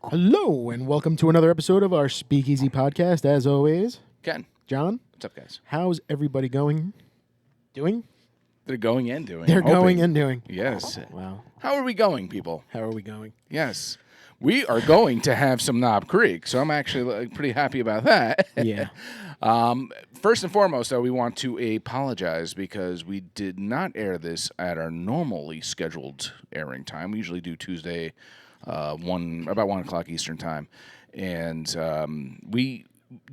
Hello, and welcome to another episode of our Speakeasy podcast. As always, Ken, John, what's up, guys? how's everybody going? Doing? They're going and doing. They're I'm hoping. going and doing. Yes. Wow. How are we going, people? How are we going? Yes. We are going to have some Knob Creek, so I'm actually pretty happy about that. Yeah. First and foremost, though, we want to apologize because we did not air this at our normally scheduled airing time. We usually do Tuesday, about 1 o'clock Eastern time, and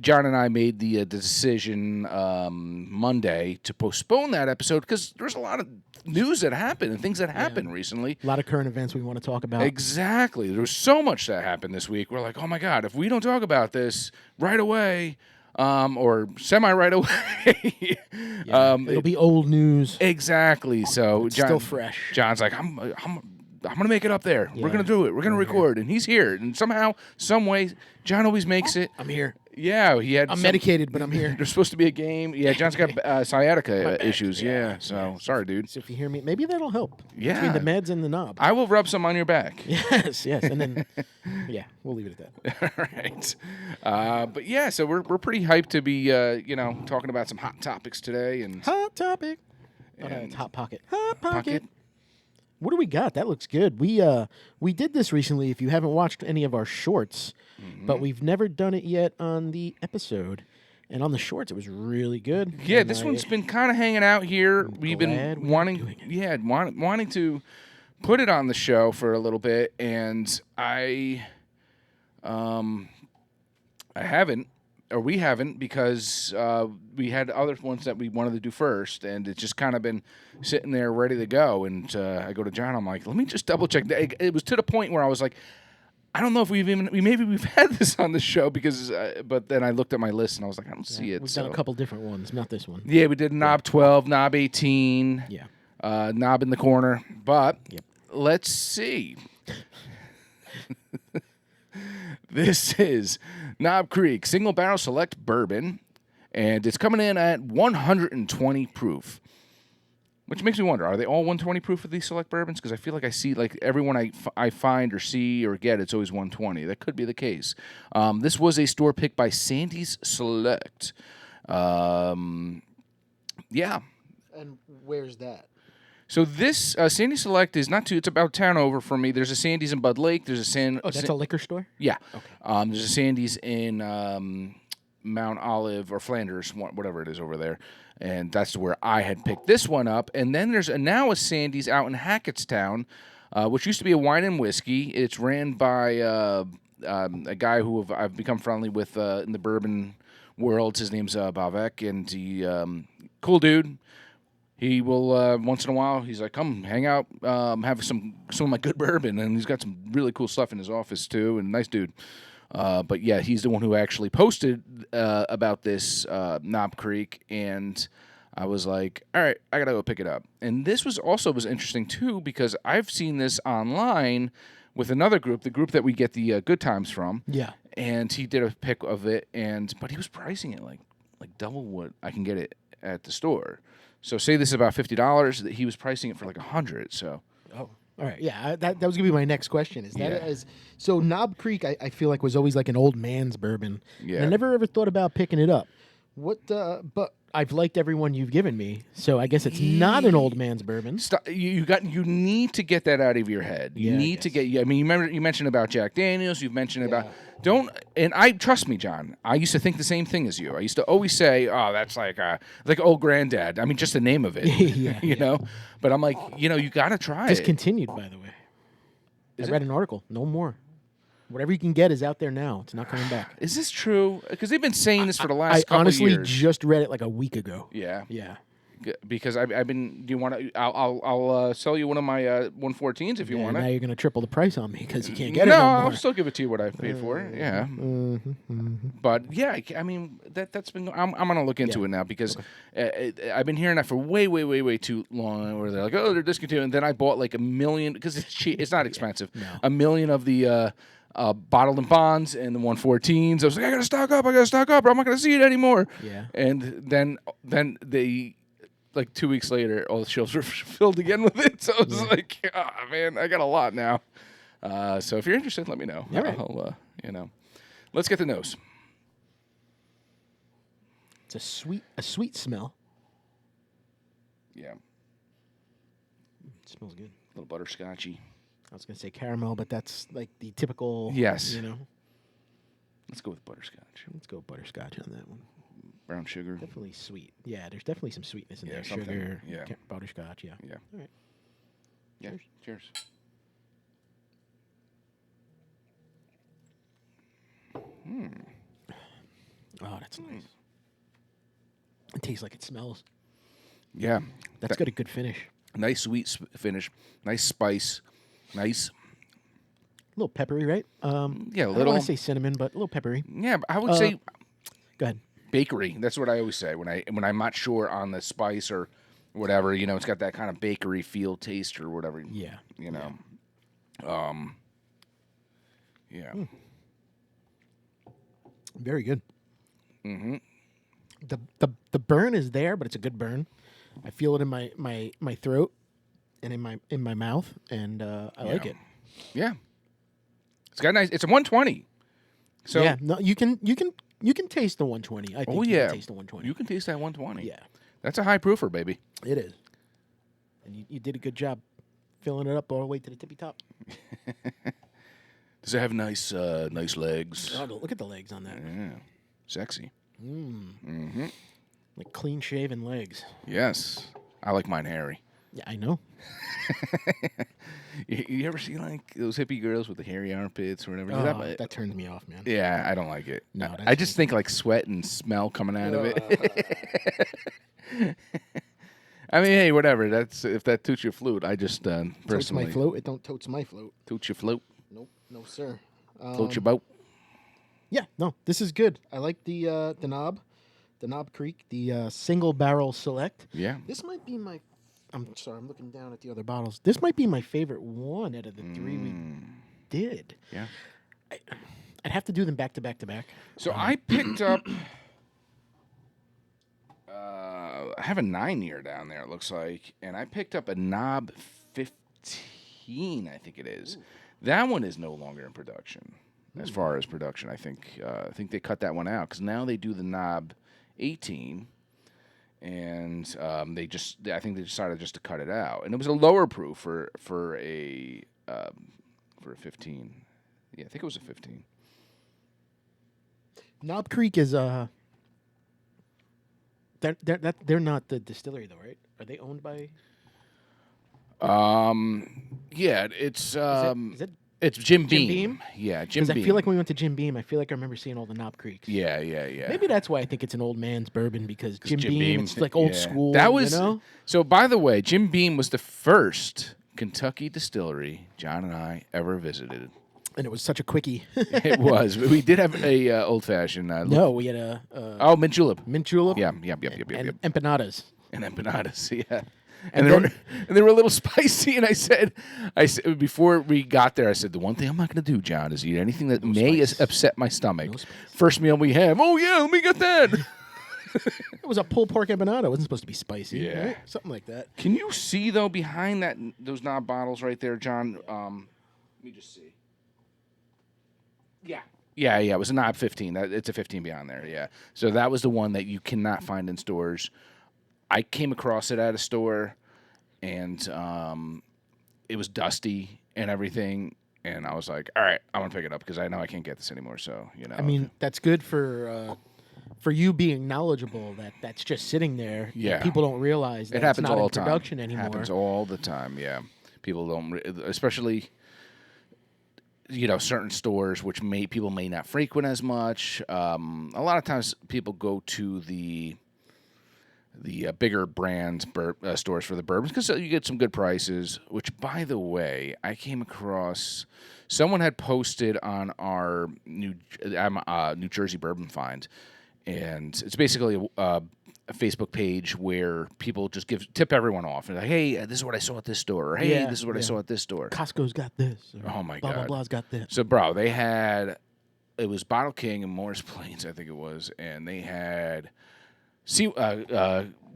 John and I made the decision Monday to postpone that episode because there's a lot of news that happened and things that happened recently. A lot of current events we want to talk about. Exactly. There was so much that happened this week. We're like, oh my God, if we don't talk about this right away, or semi right away, It'll be old news. Exactly. So It's John, still fresh. John's like, I'm gonna make it up there. We're gonna do it. We're gonna record, and he's here. And somehow, some way, John always makes it. I'm here. Yeah, he had. I'm medicated, but I'm here. There's supposed to be a game. Yeah, John's got sciatica issues. Yeah, so sorry, dude. So if you hear me, maybe that'll help. Yeah. Between the meds and the knob. I will rub some on your back. Yes, and then, yeah, we'll leave it at that. All right. But yeah, so we're pretty hyped to be talking about some hot topics today and Hot topic. Oh, no, it's Hot Pocket. Hot Pocket. What do we got? That looks good. We did this recently. If you haven't watched any of our shorts, but we've never done it yet on the episode. And on the shorts, it was really good. Yeah, and this one's been kind of hanging out here. We've been glad we are wanting, doing it. wanting to put it on the show for a little bit, and I haven't, or we haven't, because we had other ones that we wanted to do first, and it's just kind of been sitting there ready to go. And I go to John, I'm like, let me just double check. It was to the point where I was like, I don't know if maybe we've had this on the show because, but then I looked at my list and I was like, I don't see it. We've done a couple different ones, not this one. Yeah, we did Knob 12, Knob 18, Knob in the corner, but let's see. This is Knob Creek Single Barrel Select Bourbon, and it's coming in at 120 proof. Which makes me wonder, are they all 120 proof of these select bourbons? Because I feel like I see, like, everyone I find or see or get, it's always 120. That could be the case. This was a store pick by Sandy's Select. Yeah. And where's that? So this Sandy's Select is not too, it's about town over from me. There's a Sandy's in Bud Lake. There's a Oh, that's a liquor store? Yeah. Okay. There's a Sandy's in Mount Olive or Flanders, whatever it is over there. And that's where I had picked this one up. And then there's now a Sandy's out in Hackettstown, which used to be a wine and whiskey. It's ran by a guy who I've become friendly with in the bourbon world. His name's Bavek, and he cool dude. He will once in a while. He's like, come hang out, have some of my good bourbon, and he's got some really cool stuff in his office too. And nice dude. But yeah, he's the one who actually posted about this Knob Creek, and I was like, all right, I gotta go pick it up. And this was interesting too because I've seen this online with another group, the group that we get the Good Times from. Yeah. And he did a pick of it, but he was pricing it like double what I can get it at the store. So say this is about $50, that he was pricing it for like $100. So. Oh. All right, yeah, that was gonna be my next question. Is that so? Knob Creek, I feel like was always like an old man's bourbon. Yeah. And I never ever thought about picking it up. But I've liked everyone you've given me, so I guess it's not an old man's bourbon. You need to get that out of your head. You need to get. I mean, you mentioned about Jack Daniels. You've mentioned about trust me, John. I used to think the same thing as you. I used to always say, "Oh, that's like old granddad." I mean, just the name of it, you know. But I'm like, you got to try it. Discontinued, by the way. I read an article. No more. Whatever you can get is out there now. It's not coming back. Is this true? Because they've been saying this for the last couple years. I honestly years. just read it like a week ago. Yeah. Yeah. Because I've been. Do you want to? I'll sell you one of my 114s if you want it. Now you're going to triple the price on me because you can't get it. No, No more. I'll still give it to you what I paid for it. Yeah. But yeah, I mean that's been. I'm going to look into it now because I've been hearing that for way too long. Where they're like, oh, they're discontinued, and then I bought like 1 million because it's cheap. It's not expensive. No. 1 million of the. Bottled and bonds and the 114s. I was like, I gotta stock up, or I'm not gonna see it anymore. Yeah. And then they, like 2 weeks later, all the shelves were filled again with it. So I was like, oh man, I got a lot now. So if you're interested, let me know. All right. Let's get the nose. It's a sweet smell. Yeah, It smells good. a little butterscotchy. I was gonna say caramel, but that's like the typical. Yes. You know. Let's go with butterscotch. Let's go butterscotch on that one. Brown sugar. Definitely sweet. Yeah, there's definitely some sweetness in Yeah, there. something, Sugar. yeah. Butterscotch. Yeah. Yeah. All right. Yeah. Cheers. Oh, that's nice. It tastes like it smells. Yeah. That's got a good finish. Nice sweet finish. Nice spice. Nice. A little peppery, right? Yeah, a I don't little. want to say cinnamon, but a little peppery. Yeah, I would say Go ahead. bakery. That's what I always say when I'm not sure on the spice or whatever. It's got that kind of bakery feel, taste, or whatever. Yeah. Yeah. Very good. The burn is there, but it's a good burn. I feel it in my throat and in my mouth, and I like it. Yeah. It's got nice. It's a 120. So yeah, no, you can taste the 120. I think you can taste the 120. You can taste that 120. Yeah, That's a high proofer, baby. it is. And you did a good job filling it up all the way to the tippy top. Does it have nice legs? Oh, look at the legs on that. Yeah. Sexy. Like clean shaven legs. Yes. I like mine hairy. Yeah, I know. You ever see like those hippie girls with the hairy armpits or whatever? That turns me off, man. Yeah, I don't like it. No, I just think like sweat and smell coming out of it. I mean, hey, whatever. That's if that toots your flute. I just Totes personally my float. It don't totes my float. toots your float, Nope, no sir. float your boat. Yeah, no, this is good. I like the Knob Creek, the single barrel select. Yeah. This might be my. I'm sorry, I'm looking down at the other bottles. This might be my favorite one out of the three we did. Yeah. I'd have to do them back to back to back. So I picked up. I have a 9-year down there. It looks like, and I picked up a Knob 15. I think it is. That one is no longer in production. As far as production, I think they cut that one out because now they do the Knob 18, and I think they decided just to cut it out, and it was a lower proof for a 15. Yeah, I think it was a 15. Knob Creek is they're not the distillery though, right? Are they owned by? Yeah, it's Is it it's Jim Jim Beam. Beam? Yeah, Jim Because Beam. I feel like when we went to Jim Beam, I feel like I remember seeing all the Knob Creeks. Yeah. Maybe that's why I think it's an old man's bourbon because Jim Jim Beam, Beam, it's like old yeah. school. That was you know? So. By the way, Jim Beam was the first Kentucky distillery John and I ever visited. And it was such a quickie. It was. We did have a old fashioned. No, we had a mint julep. mint julep. Yeah. Yep. And empanadas. And empanadas. Yeah. And And they were a little spicy. And I said before we got there, I said the one thing I'm not going to do, John, is eat anything that may upset my stomach. First meal we have. Oh yeah, let me get that. It was a pulled pork empanada. It wasn't supposed to be spicy. Yeah. Right? Something like that. Can you see though behind those Knob bottles right there, John? Let me just see. Yeah. It was a Knob 15. It's a 15 beyond there. Yeah. So that was the one that you cannot find in stores. I came across it at a store, and it was dusty and everything. And I was like, all right, I'm gonna pick it up because I know I can't get this anymore. So I mean, that's good for you being knowledgeable that that's just sitting there. Yeah. People don't realize that it happens it's not all in the time. production anymore. It happens all the time. Yeah. People don't, especially. Certain stores which people may not frequent as much. A lot of times people go to the bigger brands stores for the bourbons because you get some good prices. Which, by the way, I came across. Someone had posted on our New Jersey Bourbon Finds, and it's basically a Facebook page where people just tip everyone off. And like, hey, this is what I saw at this store. Or, hey, this is what I saw at this store. Costco's got this. Or Oh my blah, God. Blah blah's got this. So, bro, it was Bottle King and Morris Plains, I think it was, and they had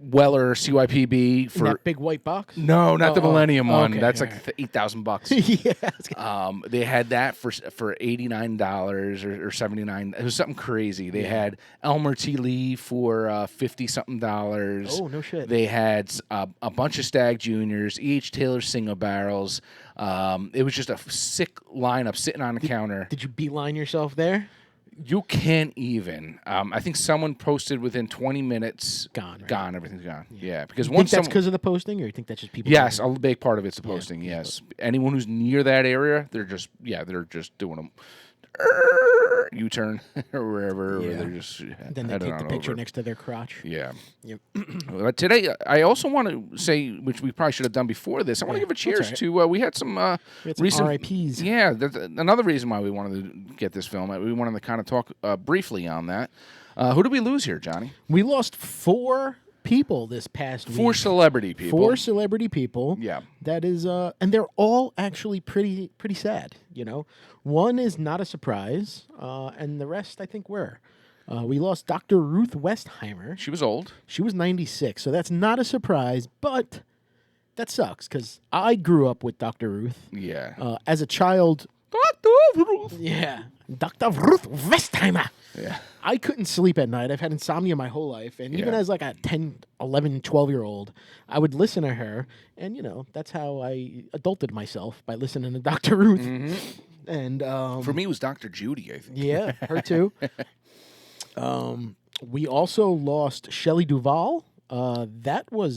Weller CYPB In that big white box? No, not the Millennium one. okay, That's all like $8,000. Yeah. They had that for $89 or $79. It was something crazy. They had Elmer T. Lee for $50-something. Oh, no shit. They had a bunch of Stag Juniors, E.H. Taylor single barrels. It was just a sick lineup sitting on the counter. Did you beeline yourself there? You can't even. I think someone posted within 20 minutes. Gone, right? Gone. Everything's gone. Yeah, because You once think that's because of the posting, or you think that's just people? yes, a big part of it's the posting. Yes, anyone who's near that area, they're just doing them U-turn or wherever. Or they're just Then they take the picture next to their crotch. Yeah. Yep. But today, I also want to say, which we probably should have done before this. I want to give a cheers to. We had some recent RIPs. Yeah, that's another reason why we wanted to get this film. We wanted to kind of talk briefly on that. Who did we lose here, Johnny? We lost 4 people this past week. 4 celebrity people. 4 celebrity people. Yeah. That is, and they're all actually pretty sad. You know, one is not a surprise, and the rest I think were. We lost Dr. Ruth Westheimer. She was old. She was 96, so that's not a surprise, but that sucks because I grew up with Dr. Ruth. Yeah. As a child. Dr. Ruth. Yeah. Dr. Ruth Westheimer. Yeah. I couldn't sleep at night. I've had insomnia my whole life. And even as like a 10, 11, 12-year-old, I would listen to her. And, you know, that's how I adulted myself, by listening to Dr. Ruth. Mm-hmm. And for me, it was Dr. Judy, I think. Yeah, her too. We also lost Shelley Duvall. That was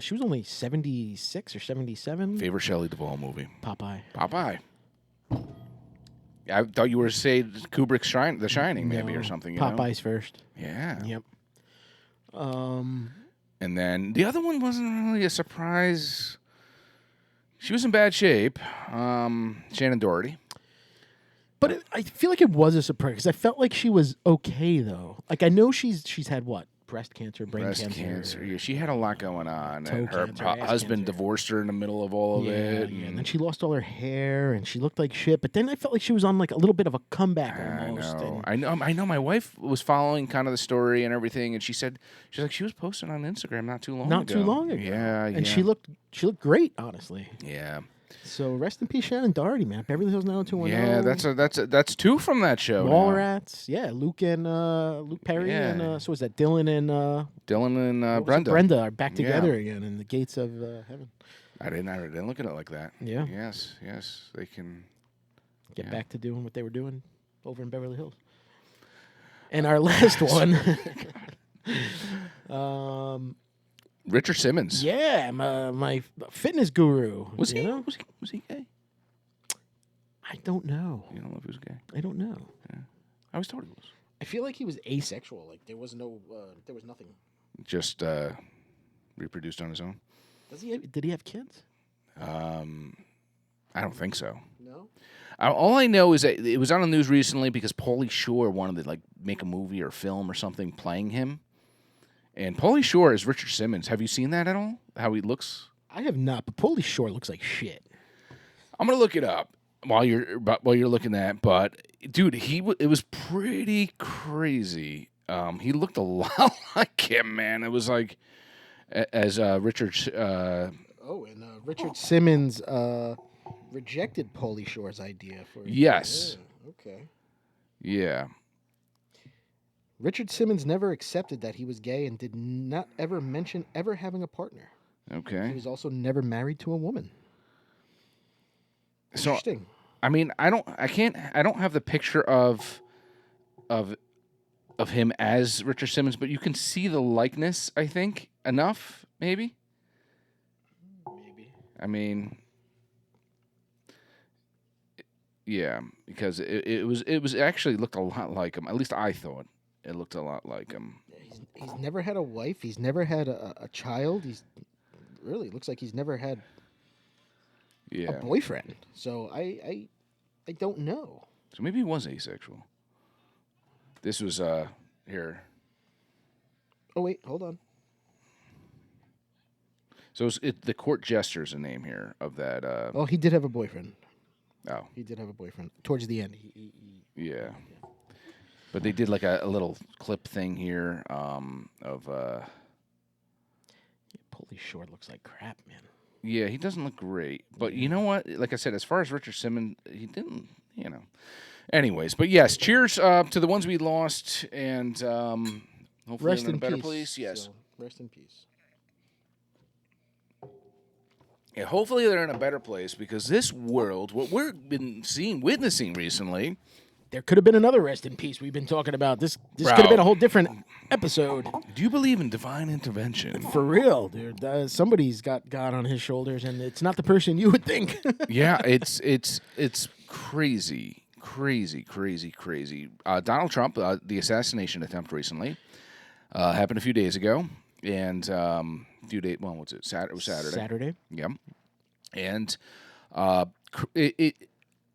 she was only 76 or 77. Favorite Shelley Duvall movie? Popeye. I thought you were saying Kubrick's The Shining, maybe, or something. You Popeye's first. Yeah. Yep. And then the other one wasn't really a surprise. She was in bad shape. Shannon Doherty. But I feel like it was a surprise because I felt like she was okay though. Like I know she's had what? Breast cancer, brain cancer. Yeah, she had a lot going on. And her cancer, husband cancer. divorced her in the middle of all of it. Yeah, and then she lost all her hair, and she looked like shit. But then I felt like she was on like a little bit of a comeback almost. I know. My wife was following kind of the story and everything, and she's like she was posting on Instagram not too long ago. Yeah, and she looked great, honestly. Yeah. So rest in peace, Shannon Doherty, man. Beverly Hills 90210. Yeah, that's 2 from that show. Mallrats, yeah. Luke Perry, and so was that Dylan and Brenda. Brenda are back together again in the gates of heaven. I didn't look at it like that. Yeah. Yes, they can get back to doing what they were doing over in Beverly Hills. And our last one. Richard Simmons. Yeah, my fitness guru. Was he gay? I don't know. You don't know if he was gay? I don't know. Yeah. I always thought he was. I feel like he was asexual. Like there was nothing. Just reproduced on his own. Did he have kids? I don't think so. No. All I know is that it was on the news recently because Pauly Shore wanted to make a movie or film or something playing him. And Pauly Shore is Richard Simmons. Have you seen that at all? How he looks? I have not, but Pauly Shore looks like shit. I'm gonna look it up while you're looking at it. But dude, it was pretty crazy. He looked a lot like him, man. It was like as Richard. Richard Simmons rejected Pauly Shore's idea for. Yes. Yeah, okay. Yeah. Richard Simmons never accepted that he was gay and did not ever mention ever having a partner. Okay. He was also never married to a woman. Interesting. I mean, I don't have the picture of him as Richard Simmons, but you can see the likeness, I think, enough, maybe. I mean, yeah, because it was actually looked a lot like him. At least I thought. It looked a lot like him. He's never had a wife. He's never had a child. He's really looks like he's never had a boyfriend. So I don't know. So maybe he was asexual. This was here. Oh wait, hold on. So the court jester's a name here of that. Oh, he did have a boyfriend. Oh, he did have a boyfriend towards the end. Yeah. But they did like a little clip thing here of Holy Short looks like crap, man. Yeah, he doesn't look great. But you know what? Like I said, as far as Richard Simmons, he didn't, Anyways, but yes, cheers to the ones we lost, and hopefully Rest they're in in a better peace. place. Yes. So, rest in peace. Yeah, hopefully they're in a better place, because this world, what we've been witnessing recently. There could have been another rest in peace we've been talking about. This Bro. could have been a whole different episode. Do you believe in divine intervention? For real, dude. Somebody's got God on his shoulders, and it's not the person you would think. Yeah, it's crazy. Donald Trump, the assassination attempt recently, happened a few days ago, and it was Saturday. Saturday. Yeah, and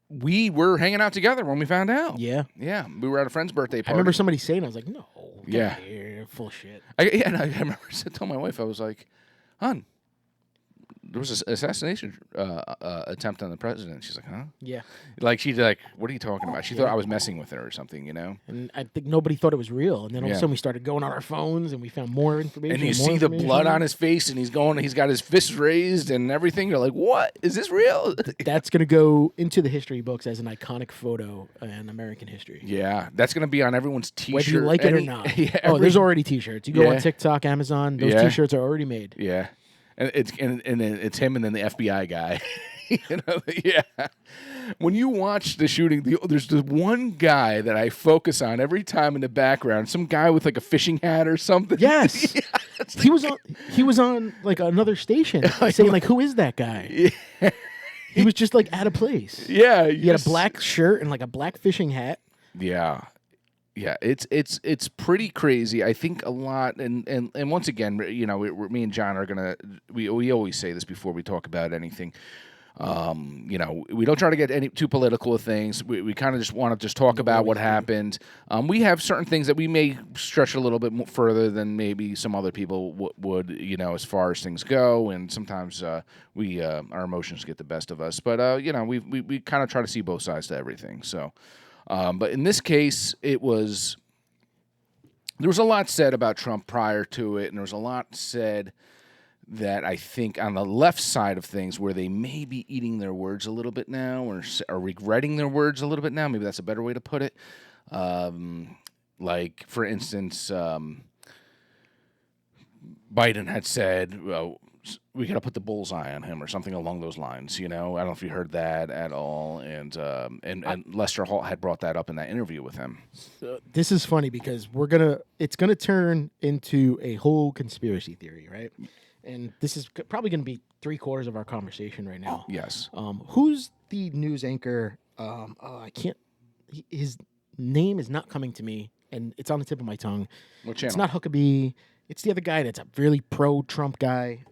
we were hanging out together when we found out. Yeah. Yeah, we were at a friend's birthday party. I remember somebody saying, I was like, no, get Yeah. out of here, full of shit. I remember telling my wife, I was like, hon, there was an assassination attempt on the president. She's like, huh? Yeah. Like, she's like, what are you talking about? She thought I was messing with her or something, And I think nobody thought it was real. And then all of a sudden we started going on our phones and we found more information. And you see the blood on his face, and he's got his fists raised and everything. You're like, what? Is this real? That's going to go into the history books as an iconic photo in American history. Yeah, that's going to be on everyone's T-shirt. Whether you like it or not. Yeah, there's already T-shirts. You go on TikTok, Amazon, those Yeah. T-shirts are already made. Yeah. And it's him and then the FBI guy. Yeah. When you watch the shooting, there's the one guy that I focus on every time in the background. Some guy with like a fishing hat or something. Yes. He was on like another station saying like, who is that guy? Yeah. He was just like out of place. Yeah. He had a black shirt and like a black fishing hat. Yeah. Yeah, it's pretty crazy. I think a lot, and once again, me and John are gonna. We always say this before we talk about anything. We don't try to get too political with things. We kind of just want to talk about what happened. We have certain things that we may stretch a little bit more further than maybe some other people would. As far as things go, and sometimes our emotions get the best of us. But we kind of try to see both sides to everything. So. But in this case, there was a lot said about Trump prior to it, and there was a lot said that I think on the left side of things where they may be eating their words a little bit now or are regretting their words a little bit now. Maybe that's a better way to put it. Like, for instance, Biden had said, well, we got to put the bullseye on him or something along those lines. I don't know if you heard that at all. And Lester Holt had brought that up in that interview with him. This is funny because it's gonna turn into a whole conspiracy theory, right? And this is probably gonna be 3/4 of our conversation right now. Yes. Who's the news anchor? I can't. His name is not coming to me, and it's on the tip of my tongue. What channel? It's not Huckabee. It's the other guy that's a really pro-Trump guy.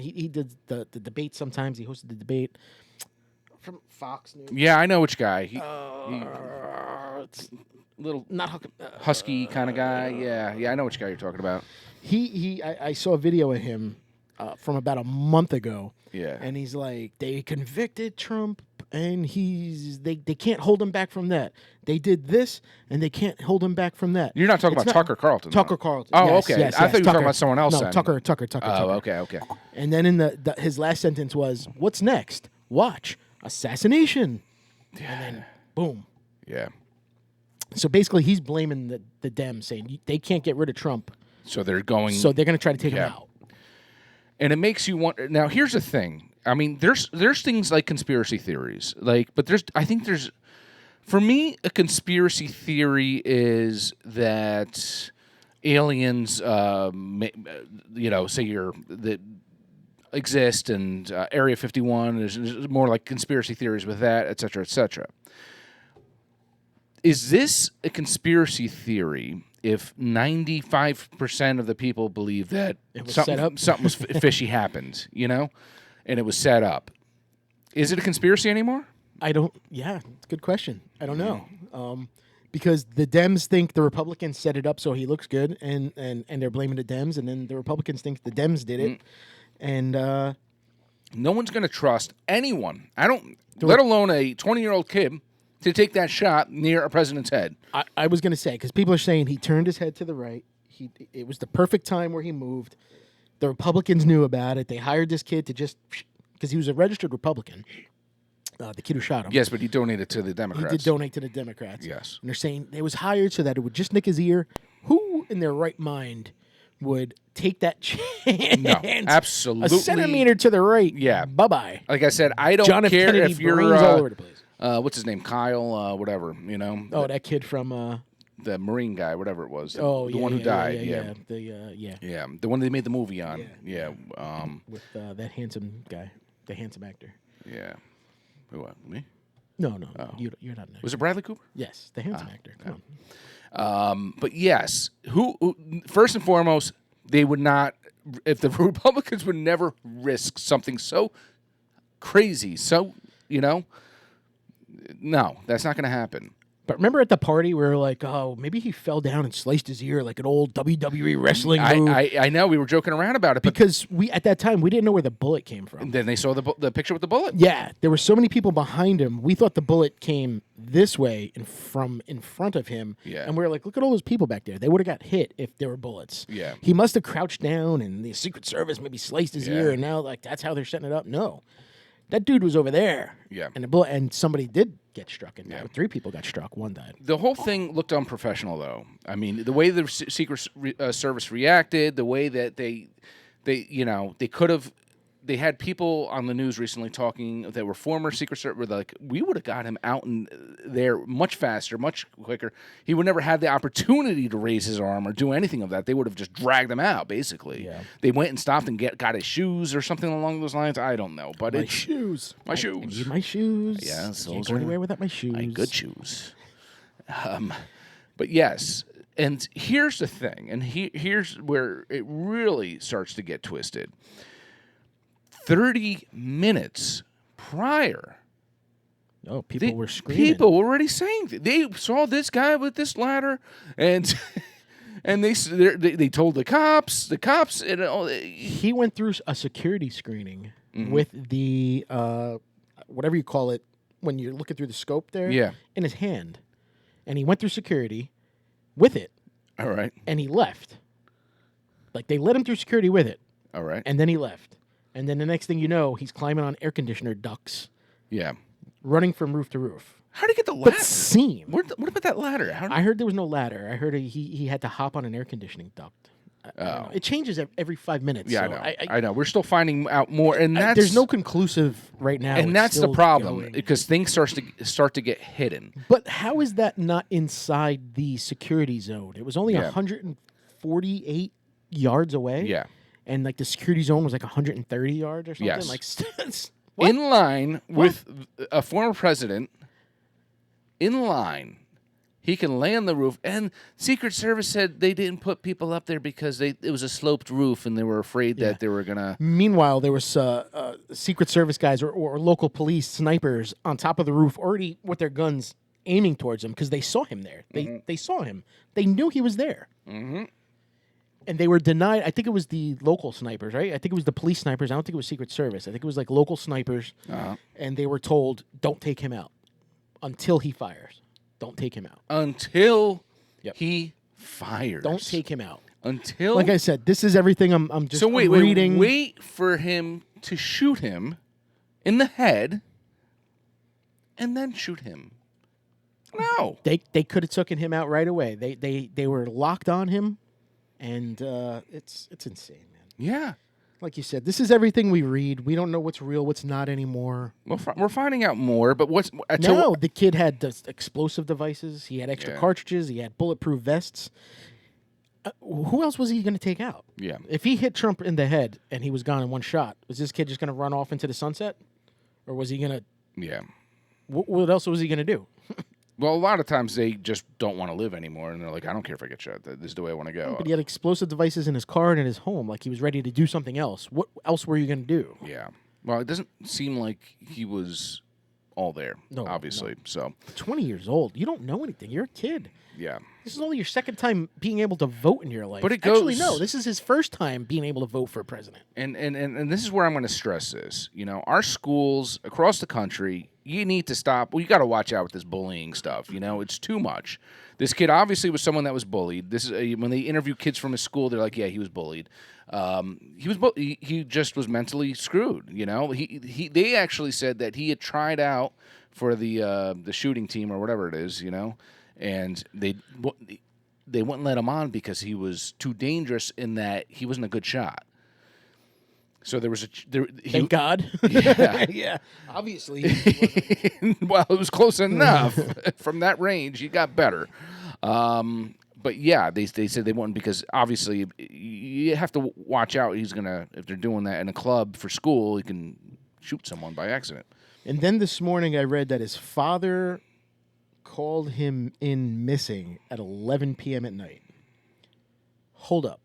He did the debate sometimes. He hosted the debate from Fox News. Yeah, I know which guy. It's little not Huckabee. husky kind of guy. Yeah, I know which guy you're talking about. I saw a video of him from about a month ago. Yeah. And he's like, they convicted Trump, and they can't hold him back from that. They did this, and they can't hold him back from that. You're not talking about Tucker Carlson. Talker Carlson. Oh, yes, okay. Yes, I thought you were Tucker. talking about someone else. No, then. Tucker. Oh, okay. And then in his last sentence was, "What's next? Watch assassination." And then boom. Yeah. So basically, he's blaming the Dems, saying they can't get rid of Trump. So they're going. So they're going to try to take him out. And it makes you wonder. Now, here's the thing. I mean, there's things like conspiracy theories, but for me, a conspiracy theory is that aliens, say that exist, and Area 51 is more like conspiracy theories with that, et cetera, et cetera. Is this a conspiracy theory if 95% of the people believe that something was fishy happened, and it was set up? Is it a conspiracy anymore? Yeah, it's a good question. I don't know. Because the Dems think the Republicans set it up so he looks good, and they're blaming the Dems, and then the Republicans think the Dems did it. And no one's going to trust anyone. Let alone a 20-year-old kid, to take that shot near a president's head. I was going to say, because people are saying he turned his head to the right. It was the perfect time where he moved. The Republicans knew about it. They hired this kid to just because he was a registered Republican. The kid who shot him. Yes, but he donated to the Democrats. He did donate to the Democrats. Yes. And they're saying it was hired so that it would just nick his ear. Who in their right mind would take that chance? No, absolutely. A centimeter to the right. Yeah. Bye-bye. Like I said, I don't John F. care Kennedy if you're brains all over the place. What's his name? Kyle, whatever, you know. Oh, that kid from the Marine guy, whatever it was. The yeah, one who died. Yeah. The one they made the movie on. Yeah. With that handsome guy, the handsome actor. Yeah. Who? Me? No. You're not an actor. Was it Bradley Cooper? Yes, the handsome actor. Come on. But yes, who first and foremost, they would not. If the Republicans would never risk something so crazy, so no, that's not going to happen. But remember at the party, we were like, oh, maybe he fell down and sliced his ear like an old WWE wrestling move. I know, we were joking around about it. But because at that time, we didn't know where the bullet came from. And then they saw the picture with the bullet. Yeah, there were so many people behind him. We thought the bullet came this way from in front of him. Yeah. And we were like, look at all those people back there. They would have got hit if there were bullets. Yeah. He must have crouched down and the Secret Service maybe sliced his ear, and now that's how they're setting it up. No. That dude was over there. Yeah. And somebody did get struck. And 3 people got struck. 1 died. The whole thing looked unprofessional, though. I mean, the way the Secret Service reacted, the way that they could have. They had people on the news recently talking that were former Secret Service. Were like, we would have got him out in there much faster, much quicker. He would never have the opportunity to raise his arm or do anything of that. They would have just dragged him out, basically. Yeah. They went and stopped and got his shoes or something along those lines. I don't know, but My shoes. My I shoes. need my shoes. Yes, I can't those go are anywhere without my shoes. my good shoes. But yes, and here's the thing, and here's where it really starts to get twisted. 30 minutes prior, people were screaming. People were already saying they saw this guy with this ladder, and and they told the cops. The cops, he went through a security screening with the whatever you call it when you're looking through the scope there. Yeah. In his hand, and he went through security with it. All right. And he left. Like they let him through security with it. All right. And then he left. And then the next thing you know, he's climbing on air conditioner ducts. Yeah. Running from roof to roof. How did he get the ladder? But seen. What about that ladder? I heard there was no ladder. I heard he had to hop on an air conditioning duct. It changes every 5 minutes. Yeah, so I know. I know. We're still finding out more, and that's there's no conclusive right now. And It's that's the still problem going. because things start to get hidden. But how is that not inside the security zone? It was only 148 yards away. Yeah. And like the security zone was like 130 yards or something. Yes. Like what? In line with a former president. In line, he can lay on the roof. And Secret Service said they didn't put people up there because it was a sloped roof and they were afraid that they were gonna. Meanwhile, there was Secret Service guys or local police snipers on top of the roof already with their guns aiming towards him because they saw him there. They saw him. They knew he was there. Mm-hmm. And they were denied. I think it was the local snipers, right? I think it was the police snipers. I don't think it was Secret Service. I think it was like local snipers. And they were told, don't take him out until he fires. Don't take him out. Until he fires. Don't take him out. Until. Like I said, this is everything I'm just reading. Wait for him to shoot him in the head and then shoot him. No. They could have taken him out right away. They were locked on him. And it's insane, man. Yeah. Like you said, this is everything we read. We don't know what's real, what's not anymore. We're finding out more, but the kid had explosive devices. He had extra cartridges. He had bulletproof vests. Who else was he going to take out? Yeah. If he hit Trump in the head and he was gone in one shot, was this kid just going to run off into the sunset? Or was he going to... Yeah. What else was he going to do? Well, a lot of times they just don't want to live anymore, and they're like, I don't care if I get shot. This is the way I want to go. But he had explosive devices in his car and in his home. Like, he was ready to do something else. What else were you going to do? Yeah. Well, it doesn't seem like he was all there, obviously. No. So 20 years old. You don't know anything. You're a kid. Yeah. This is only your second time being able to vote in your life. But it goes... Actually, no. This is his first time being able to vote for president. And this is where I'm going to stress this. You know, our schools across the country you need to stop. Well, you got to watch out with this bullying stuff. It's too much. This kid obviously was someone that was bullied. This is when they interview kids from his school. They're like, yeah, he was bullied. He just was mentally screwed. They actually said that he had tried out for the shooting team or whatever it is. And they wouldn't let him on because he was too dangerous in that he wasn't a good shot. So there was Thank God. Yeah. Yeah. Obviously. Well, it was close enough. From that range, he got better. But yeah, they said they wouldn't because obviously you have to watch out. If they're doing that in a club for school, he can shoot someone by accident. And then this morning I read that his father called him in missing at 11 p.m. at night. Hold up.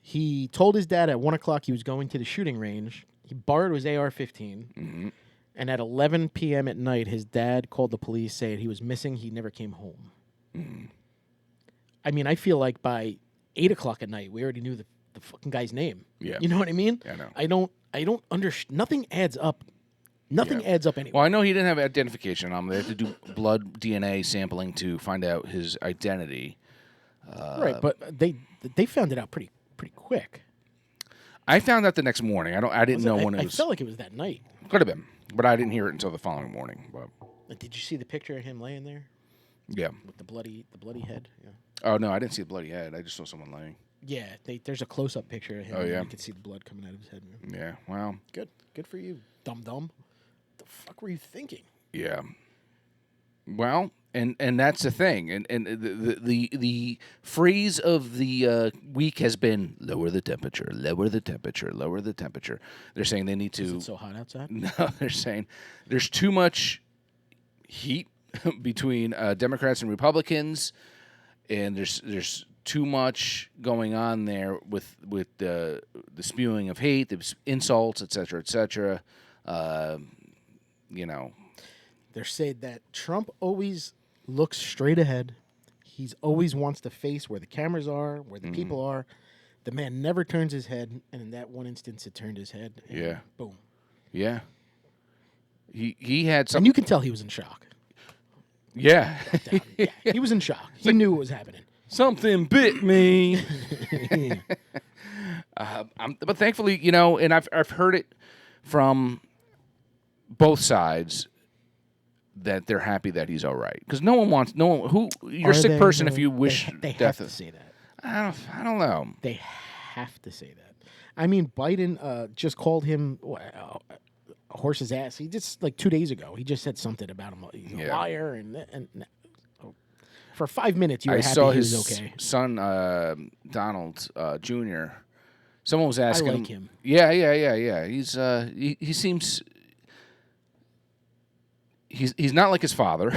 He told his dad at 1 o'clock he was going to the shooting range. He borrowed his AR-15. Mm-hmm. And at 11 p.m. at night, his dad called the police saying he was missing. He never came home. Mm-hmm. I mean, I feel like by 8 o'clock at night, we already knew the fucking guy's name. Yeah. You know what I mean? Yeah, I know. I don't understand. Nothing adds up. Nothing adds up anyway. Well, I know he didn't have identification on him. They have to do blood DNA sampling to find out his identity. Right, but they found it out pretty quick. I found out the next morning. I didn't know when it was. I felt like it was that night. Could have been, but I didn't hear it until the following morning. But Did you see the picture of him laying there yeah. with the bloody head? Yeah. Oh no, I didn't see the bloody head. I just saw someone laying. Yeah, there's a close up picture of him. Oh yeah, you can see the blood coming out of his head. Yeah, wow. Good for you, dum. What the fuck were you thinking? Yeah. Well, and that's the thing, and the phrase of the week has been lower the temperature, lower the temperature, lower the temperature. They're saying they need to. Is it so hot outside? No, they're saying there's too much heat between Democrats and Republicans, and there's too much going on there with the spewing of hate, the insults, et cetera. They're saying that Trump always looks straight ahead. He's always wants to face where the cameras are, where the people are. The man never turns his head, and in that one instance, it turned his head. And Yeah. Boom. Yeah. He had something. And you can tell he was in shock. Yeah. Yeah, he was in shock. He knew what was happening. Something bit me. But thankfully, and I've heard it from both sides that they're happy that he's all right. Because you're a sick person if you wish they death. have to say that. I don't know. They have to say that. I mean, Biden just called him a horse's ass. He just 2 days ago. He just said something about him. He's a liar, and for 5 minutes you were happy saw he his was okay. son Donald Jr. Someone was asking I like him. Yeah. He seems. He's not like his father.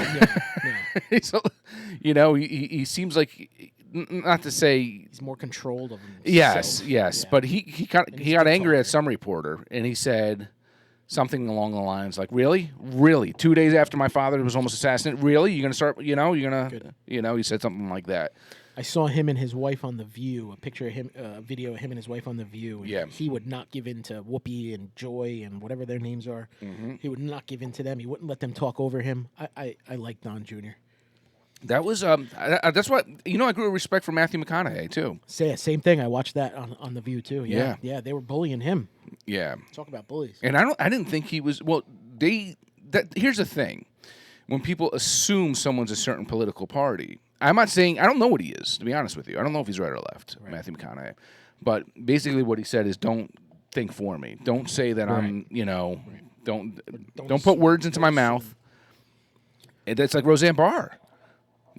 No. He seems like, not to say He's more controlled of himself. yes, Yeah. but he got angry at some reporter, and he said something along the lines like, "Really, 2 days after my father was almost assassinated, really, you're gonna start? You're gonna, Good. He said something like that. I saw him and his wife on The View, a picture of him, a video of him and his wife on The View. And Yeah. he would not give in to Whoopi and Joy and whatever their names are. Mm-hmm. He would not give in to them. He wouldn't let them talk over him. I like Don Jr. That was that's what I grew a respect for Matthew McConaughey too. Same thing. I watched that on The View too. Yeah. They were bullying him. Yeah. Talk about bullies. And I didn't think he was. Well, here's the thing: when people assume someone's a certain political party, I'm not saying I don't know what he is. To be honest with you, I don't know if he's right or left, right. Matthew McConaughey. But basically, what he said is, don't think for me. Don't say that I'm. Don't put words into my mouth. And that's like Roseanne Barr.